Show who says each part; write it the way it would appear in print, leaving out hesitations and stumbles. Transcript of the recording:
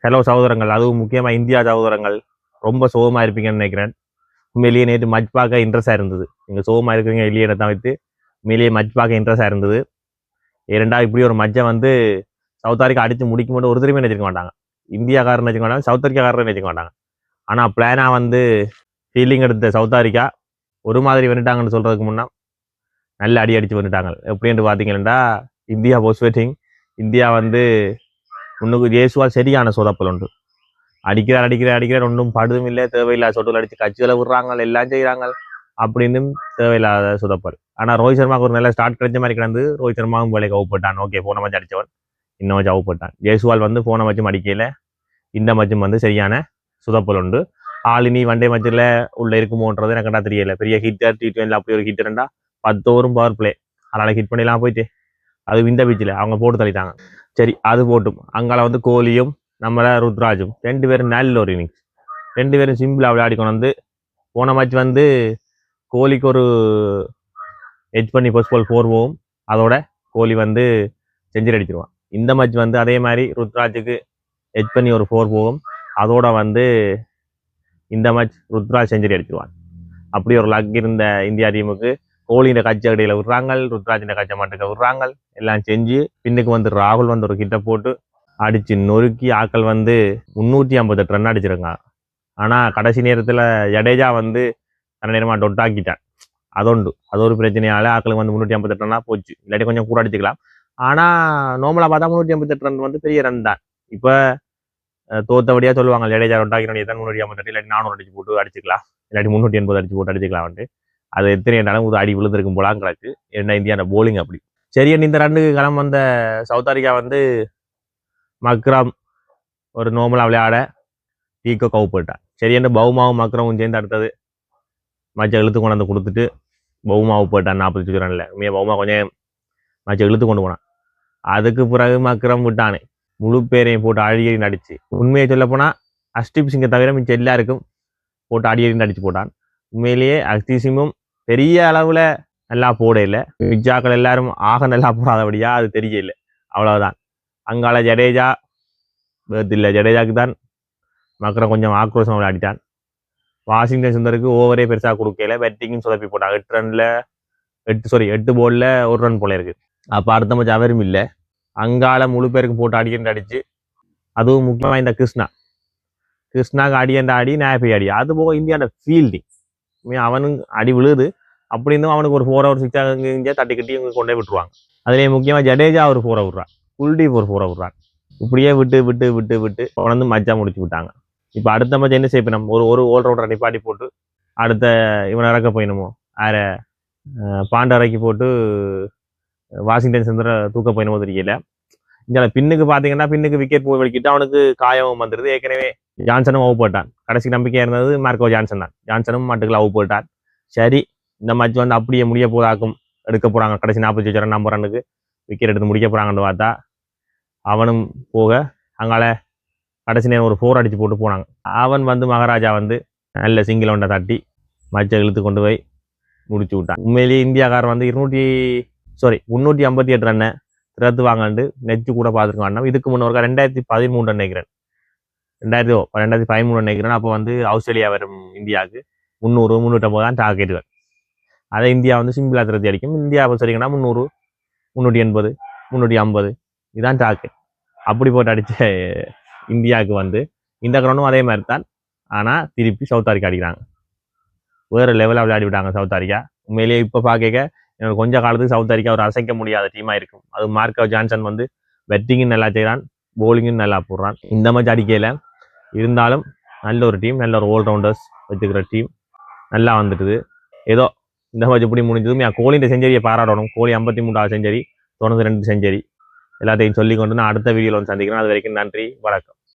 Speaker 1: Hello சகோதரங்கள், அதுவும் முக்கியமாக India சகோதரங்கள் ரொம்ப சோகமாக இருப்பீங்கன்னு நினைக்கிறேன். உண்மையிலேயே நேற்று மச் பார்க்க இன்ட்ரெஸ்டாக இருந்தது. நீங்கள் சோகமாக இருக்கிறீங்க இல்லையே தான் வைத்து உண்மையிலேயே மச் பார்க்க இன்ட்ரெஸ்டாக இருந்தது. ஏரெண்டா இப்படி ஒரு மச்சை வந்து சவுத் ஆஃப்ரிக்கா அடித்து முடிக்கும் போது ஒரு திரும்பி நினைச்சிருக்க மாட்டாங்க. இந்தியாக்காரன் நினைச்சிக்க மாட்டாங்க, சவுத் ஆஃப்ரிக்காக்காரன் நினைச்சிக்க மாட்டாங்க. ஆனால் பிளானாக வந்து ஃபீல்டிங் எடுத்த சவுத் ஆஃப்ரிக்கா ஒரு மாதிரி வந்துட்டாங்கன்னு சொல்கிறதுக்கு முன்னா நல்ல அடி அடித்து வந்துட்டாங்க. எப்படின்ட்டு பார்த்தீங்கன்னா இந்தியா போஸ் பேட்டிங். இந்தியா வந்து முன்னுக்கு ஜேசுவால் சரியான சொதப்பல் உண்டு. அடிக்கிறார் ஒன்றும் படுதும் இல்லை, தேவையில்லாத சொட்டுகள் அடித்து கட்சிகளை விடுறாங்க, எல்லாம் செய்கிறாங்க. அப்படின்னு தேவையில்லாத சொதப்பல். ஆனால் ரோஹித் சர்மாவுக்கு ஒரு நல்ல ஸ்டார்ட் கிடைச்ச மாதிரி கிடந்து ரோஹித் சர்மாவும் வேலைக்கு அவுப்பட்டான். ஓகே, போன மச்சு அடித்தவன் இன்னும் வச்சு அவுப்பட்டான். ஜெய்ஸ்வால் வந்து போன மச்சும் அடிக்கையில் இந்த மச்சும் வந்து சரியான சொதப்பல் உண்டு. ஆளினி வண்டே மச்சில் உள்ள இருக்குமோன்றது எனக்கு கண்டா தெரியல. பெரிய ஹிட்டர் T20 அப்படி ஒரு ஹிட்டர்ண்டா 10 ஓவரும் பவர் பிளே, அதனால் ஹிட் பண்ணிலாம் போயிட்டு அது இந்த பீச்சில் அவங்க போட்டு தள்ளிட்டாங்க. சரி, அது போட்டும். அங்கால வந்து கோலியும் நம்மள ருத்ராஜும் 2 பேரும் நல்ல ஒரு இன்னிங்ஸ். 2 பேரும் சிம்பிளாக விளையாடிக்கொண்டு வந்து போன மேட்ச் வந்து கோலிக்கு ஒரு எட்ஜ் பண்ணி ஃபர்ஸ்ட் பால் 4 போகும். அதோட கோலி வந்து செஞ்சுரி அடிச்சிருவான். இந்த மேட்ச் வந்து அதே மாதிரி ருத்ராஜுக்கு எட்ஜ் பண்ணி ஒரு 4 போகும். அதோட வந்து இந்த மேட்ச் ருத்ராஜ் செஞ்சுரி அடிச்சிருவான். அப்படி ஒரு லக் இருந்த இந்தியா டீமுக்கு கோலியின் கட்சி அடியில் விடுறாங்க, ருத்ராஜின் கட்சை மாட்டுக்க விடுறாங்க. எல்லாம் செஞ்சு பின்னுக்கு வந்து ராகுல் வந்து ஒரு கிட்ட போட்டு அடிச்சு நொறுக்கி ஆக்கள் வந்து 358 ரன் அடிச்சிருக்காங்க. ஆனால் கடைசி நேரத்தில் ஜடேஜா வந்து தன நேரமாக டொட்டாக்கிட்டான். அது ஒரு பிரச்சனையால ஆக்களுக்கு வந்து 358 ரன்னா போச்சு. இல்லாட்டி கொஞ்சம் கூட அடிச்சுக்கலாம். ஆனால் நார்மலாக பார்த்தா 358 ரன் வந்து பெரிய ரன் தான். இப்போ தோத்தபடியாக சொல்லுவாங்க, ஜடேஜா டொட்டாக்கினோடைய தான் 358, இல்லாட்டி 400 அடிச்சு போட்டு அடிச்சுக்கலாம், இல்லாட்டி 380 அடிச்சு போட்டு அடிச்சுக்கலாம்ட்டு. அது எத்தனை என்னாலும் ஒரு அடி விழுந்திருக்கும் போலாம் கிடக்கு. என்ன இந்தியான போலிங் அப்படி. சரி, இந்த ரன்னுக்கு களம் வந்த சவுத் ஆஃப்ரிக்கா வந்து மக்ராம் ஒரு நார்மலாக விளையாட டீக்கோ கவு போயிட்டான். சரி, என்ன பவுமாவும் மக்ரமும் சேர்ந்து அடுத்தது மேட்சை இழுத்து கொண்டு வந்து கொடுத்துட்டு பவுமாவு போயிட்டான் 40 ரன்ல. உண்மையாக பவுமா கொஞ்சம் மேட்சை இழுத்து கொண்டு போனான். அதுக்கு பிறகு மக்ரம் விட்டானே முழு பேரையும் போட்டு அடியடி நடிச்சு. உண்மையை சொல்ல போனால் அஸ்தீப் சிங்கை தவிர மிச்சம் எல்லாருக்கும் போட்டு அடியடி நடிச்சு போட்டான். உண்மையிலேயே அஸ்தீப் சிங்கும் பெரிய அளவில் நல்லா போட இல்லை. மிச்சாக்கள் எல்லாரும் ஆக நல்லா போடாதபடியா அது தெரியல, அவ்வளவுதான். அங்கால ஜடேஜா இல்லை, ஜடேஜாக்கு தான் மக்ரம் கொஞ்சம் ஆக்ரோஷம் விளையாடிட்டான். வாஷிங்டன் சுந்தருக்கு ஓவரே பெருசாக கொடுக்கல, பேட்டிங்கும் சொதப்பி போட்டான். 8 பால்ல 1 ரன் போல இருக்கு. அப்போ அடுத்த மேட்ச் அவரும் இல்லை. அங்கால முழு பேருக்கும் போட்டு அடிக்கண்டு அடிச்சு, அதுவும் முக்கியமாக இந்த கிருஷ்ணாக்கு அடியண்ட அடி நாயப்பி அடி. அது போக இந்தியாவோட ஃபீல்டிங் அவனுக்கு அடி விழுது. அப்படி இருந்தும் அவனுக்கு ஒரு 4 ஓவர் 6 இங்கே தட்டி கட்டி இவங்க கொண்டே விட்டுருவாங்க. அதுலேயே முக்கியமாக ஜடேஜா ஒரு 4 விட்றான், குல்தீப் ஒரு 4 விட்றான். இப்படியே விட்டு விட்டு விட்டு விட்டு உணர்ந்து மச்சா முடிச்சு விட்டாங்க. இப்போ அடுத்த மேட்ச் என்ன செய்யணும்? ஒரு ஆல்ரவுண்டரை நிப்பாட்டி போட்டு அடுத்த இவனை இறக்க போயிடணுமோ, பாண்டை இறக்கி போட்டு வாஷிங்டன் சுந்தர தூக்க போயிடணுமோ தெரியல. இங்கே பின்னுக்கு பார்த்தீங்கன்னா பின்னுக்கு விக்கெட் போய் வலிக்கிட்டு அவனுக்கு காயமும் வந்துடுது. ஏற்கனவே ஜான்சனும் அவு போட்டான். கடைசி நம்பிக்கையாக இருந்தது மார்க்கோ ஜான்சன் தான். ஜான்சனும் மாட்டுக்குள்ள அவு போட்டான். சரி, இந்த மேட்ச் வந்து அப்படியே முடிய போதாக்கும், எடுக்க போகிறாங்க. கடைசி 45 ரன் 50 ரன்னுக்கு விக்கெட் எடுத்து முடிக்க போகிறாங்கன்னு பார்த்தா அவனும் போக அங்கால கடைசி நேரம் ஒரு 4 அடிச்சு போட்டு போனாங்க. அவன் வந்து மகாராஜா வந்து நல்ல சிங்கிள் ஒன்றை தட்டி மேட்சை இழுத்து கொண்டு போய் முடிச்சு விட்டான். உண்மையிலேயே இந்தியாக்காரர் வந்து 358 ரன்னை திறத்து வாங்கண்டு நெச்சு கூட பார்த்துருக்க வேண்டாம். இதுக்கு முன்னோருக்கா 2013 நினைக்கிறேன், 2013 நினைக்கிறேன். அப்போ வந்து ஆஸ்திரேலியா வரும் இந்தியாவுக்கு 300 350 தான் டார்கெட்டுகள். அதை இந்தியா வந்து சிம்பிளாக திறத்தி அடிக்கும். இந்தியா சரிங்கன்னா 300 380 350 இதுதான் டார்கெட். அப்படி போட்டு அடித்த இந்தியாவுக்கு வந்து இந்த கிரௌண்டும் அதே மாதிரி தான். ஆனால் திருப்பி சவுத் ஆஃப்ரிக்கா அடிக்கிறாங்க. வேறு லெவலில் விளையாடி விட்டாங்க சவுத் ஆஃப்ரிக்கா. உண்மையிலேயே இப்போ பார்க்க எனக்கு கொஞ்ச காலத்துக்கு சவுத் ஆஃப்ரிக்கா ஒரு அசைக்க முடியாத டீமாக இருக்கும். அது மார்க்கோ ஜான்சன் வந்து பேட்டிங்கும் நல்லா செய்கிறான், போலிங்கும் நல்லா போடுறான். இந்த மேட்ச் அடிக்கையில் இருந்தாலும் நல்ல ஒரு டீம், நல்ல ஒரு ஆல்ரவுண்டர்ஸ் வச்சுக்கிற டீம் நல்லா வந்துட்டுது. ஏதோ இந்த மேட்ச் இப்படி முடிஞ்சதும் கோலியின் செஞ்சரியை பாராட்டணும். கோலி 53வது செஞ்சரி, 92 செஞ்சரி எல்லாத்தையும் சொல்லிக்கொண்டு நான் அடுத்த வீடியோவில் வந்து சந்திக்கிறேன். அது வரைக்கும் நன்றி, வணக்கம்.